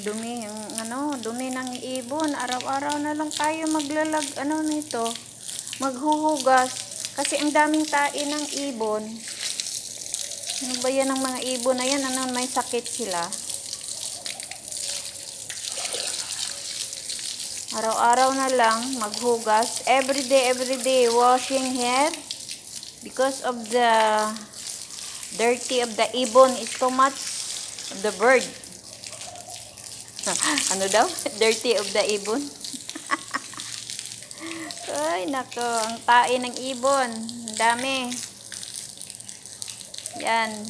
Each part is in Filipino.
dumi, dumi ng ibon. Araw-araw na lang tayo nito, maghuhugas. Kasi ang daming tae ng ibon. Ano ba yan ang mga ibon na yan? May sakit sila. Araw-araw na lang maghugas. Every day, washing hair. Because of the dirty of the ibon is too much of the bird. Ano daw? Dirty of the ibon. Ay, nako. Ang tae ng ibon. Ang dami. Yan.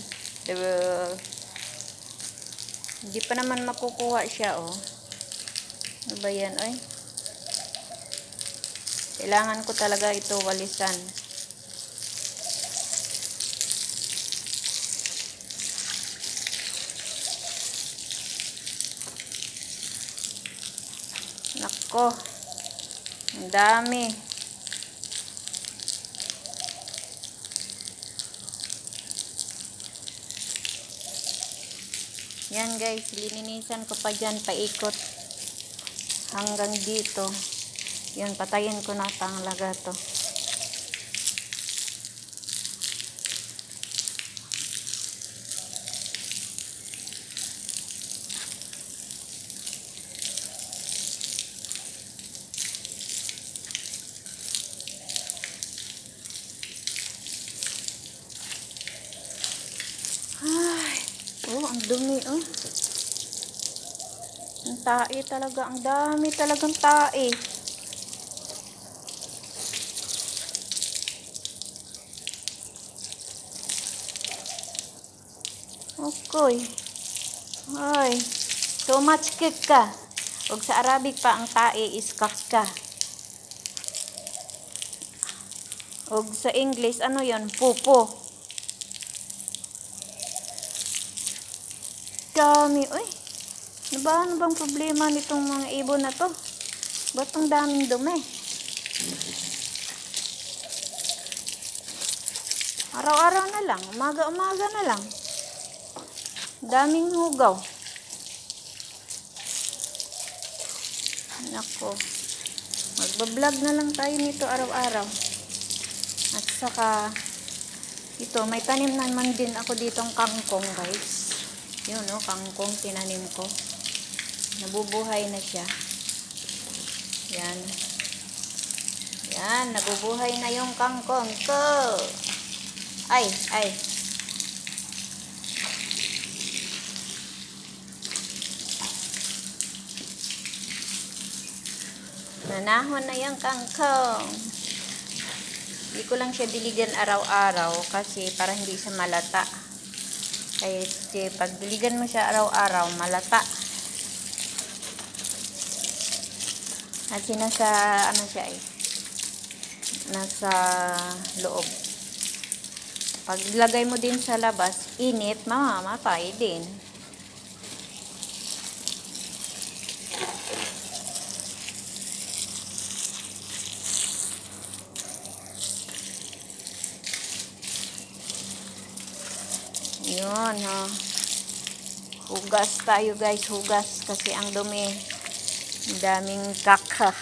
Hindi pa naman makukuha siya, oh. Ano ba yan, oy? Kailangan ko talaga ito walisan. Nako. Ang dami. Yan guys, lininisan ko pa dyan, paikot. Hanggang dito. Yun, patayin ko na talaga to. Ay, oh, ang dumi, oh. Ang tae talaga, ang dami talagang tae. Okay. Ay, so much cake ka. Og sa Arabic pa ang tae is kakka. Og sa English, ano yon? Pupo. Dami, oy. Ano bang problema nitong mga ibon na to? Ba't ang daming dumi? Araw-araw na lang. Umaga-umaga na lang. Daming hugaw. Nako. Magbablog na lang tayo nito araw-araw. At saka, ito, may tanim naman din ako ditong kangkong, guys. Yun, no, kangkong tinanim ko. Nabubuhay na siya. Yan. Yan, nabubuhay na yung kangkong ko. Ay. Nanahon na yung kangkong. Hindi ko lang siya diligan araw-araw kasi para hindi siya malata. Kasi pag diligan mo siya araw-araw, malata. Kasi nasa, siya eh. Nasa loob. Pag lagay mo din sa labas, init, mamamatay din. Yun, ha. Hugas tayo, guys. Hugas kasi ang dumi. Ang daming kaka.